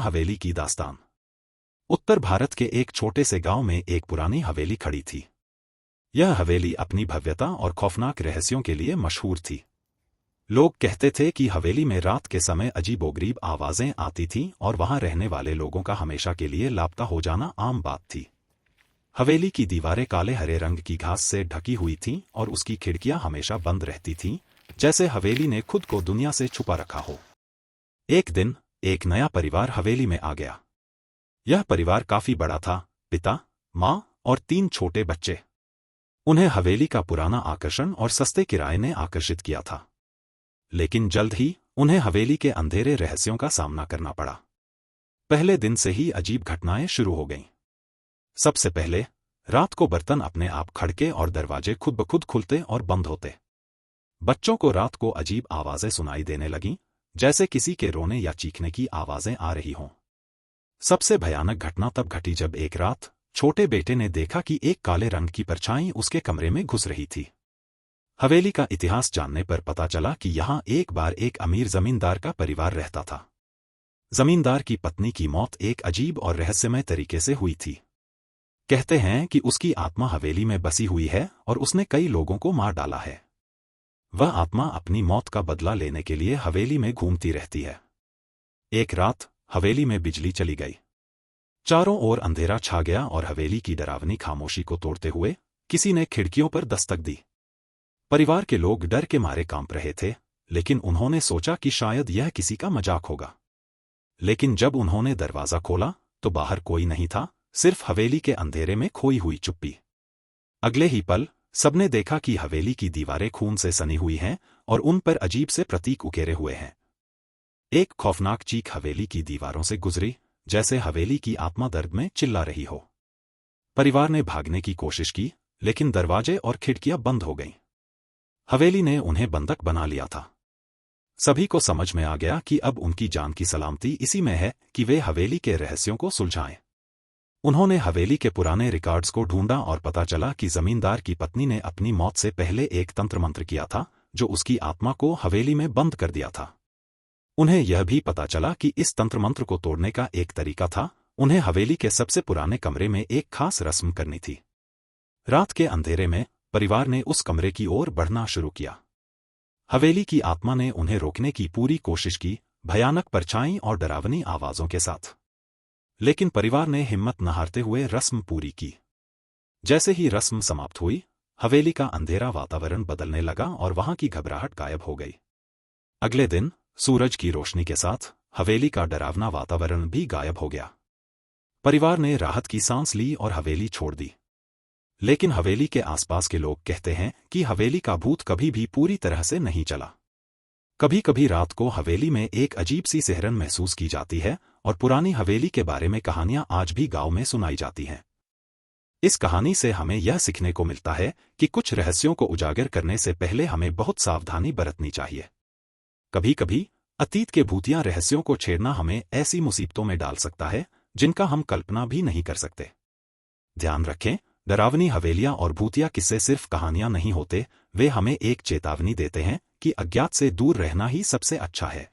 हवेली की दास्तान। उत्तर भारत के एक छोटे से गांव में एक पुरानी हवेली खड़ी थी। यह हवेली अपनी भव्यता और खौफनाक रहस्यों के लिए मशहूर थी। लोग कहते थे कि हवेली में रात के समय अजीबोगरीब आवाजें आती थीं और वहां रहने वाले लोगों का हमेशा के लिए लापता हो जाना आम बात थी। हवेली की दीवारें काले हरे रंग की घास से ढकी हुई थीं और उसकी खिड़कियां हमेशा बंद रहती थीं, जैसे हवेली ने खुद को दुनिया से छुपा रखा हो। एक दिन एक नया परिवार हवेली में आ गया। यह परिवार काफी बड़ा था, पिता, माँ और 3 छोटे बच्चे। उन्हें हवेली का पुराना आकर्षण और सस्ते किराए ने आकर्षित किया था। लेकिन जल्द ही उन्हें हवेली के अंधेरे रहस्यों का सामना करना पड़ा। पहले दिन से ही अजीब घटनाएं शुरू हो गईं। सबसे पहले, रात को बर्तन अपने आप खड़के और दरवाजे खुद ब खुद खुलते और बंद होते। बच्चों को रात को अजीब आवाजें सुनाई देने लगीं, जैसे किसी के रोने या चीखने की आवाजें आ रही हों। सबसे भयानक घटना तब घटी जब एक रात छोटे बेटे ने देखा कि एक काले रंग की परछाई उसके कमरे में घुस रही थी। हवेली का इतिहास जानने पर पता चला कि यहां एक बार एक अमीर जमींदार का परिवार रहता था। जमींदार की पत्नी की मौत एक अजीब और रहस्यमय तरीके से हुई थी। कहते हैं कि उसकी आत्मा हवेली में बसी हुई है और उसने कई लोगों को मार डाला है। वह आत्मा अपनी मौत का बदला लेने के लिए हवेली में घूमती रहती है। एक रात हवेली में बिजली चली गई। चारों ओर अंधेरा छा गया और हवेली की डरावनी खामोशी को तोड़ते हुए किसी ने खिड़कियों पर दस्तक दी। परिवार के लोग डर के मारे कांप रहे थे, लेकिन उन्होंने सोचा कि शायद यह किसी का मजाक होगा। लेकिन जब उन्होंने दरवाजा खोला तो बाहर कोई नहीं था, सिर्फ हवेली के अंधेरे में खोई हुई चुप्पी। अगले ही पल सबने देखा कि हवेली की दीवारें खून से सनी हुई हैं और उन पर अजीब से प्रतीक उकेरे हुए हैं। एक खौफनाक चीख हवेली की दीवारों से गुजरी, जैसे हवेली की आत्मा दर्द में चिल्ला रही हो। परिवार ने भागने की कोशिश की, लेकिन दरवाजे और खिड़कियां बंद हो गईं। हवेली ने उन्हें बंधक बना लिया था। सभी को समझ में आ गया कि अब उनकी जान की सलामती इसी में है कि वे हवेली के रहस्यों को सुलझाएं। उन्होंने हवेली के पुराने रिकॉर्ड्स को ढूंढा और पता चला कि जमींदार की पत्नी ने अपनी मौत से पहले एक तंत्र मंत्र किया था, जो उसकी आत्मा को हवेली में बंद कर दिया था। उन्हें यह भी पता चला कि इस तंत्र मंत्र को तोड़ने का एक तरीका था। उन्हें हवेली के सबसे पुराने कमरे में एक खास रस्म करनी थी। रात के अंधेरे में परिवार ने उस कमरे की ओर बढ़ना शुरू किया। हवेली की आत्मा ने उन्हें रोकने की पूरी कोशिश की, भयानक परछाई और डरावनी आवाजों के साथ। लेकिन परिवार ने हिम्मत न हारते हुए रस्म पूरी की। जैसे ही रस्म समाप्त हुई, हवेली का अंधेरा वातावरण बदलने लगा और वहां की घबराहट गायब हो गई। अगले दिन सूरज की रोशनी के साथ हवेली का डरावना वातावरण भी गायब हो गया। परिवार ने राहत की सांस ली और हवेली छोड़ दी। लेकिन हवेली के आसपास के लोग कहते हैं कि हवेली का भूत कभी भी पूरी तरह से नहीं चला। कभी कभी रात को हवेली में एक अजीब सी सिहरन महसूस की जाती है और पुरानी हवेली के बारे में कहानियां आज भी गांव में सुनाई जाती हैं। इस कहानी से हमें यह सीखने को मिलता है कि कुछ रहस्यों को उजागर करने से पहले हमें बहुत सावधानी बरतनी चाहिए। कभी कभी अतीत के भूतिया रहस्यों को छेड़ना हमें ऐसी मुसीबतों में डाल सकता है जिनका हम कल्पना भी नहीं कर सकते। ध्यान रखें, डरावनी हवेलियां और भूतिया किस्से सिर्फ कहानियां नहीं होते, वे हमें एक चेतावनी देते हैं कि अज्ञात से दूर रहना ही सबसे अच्छा है।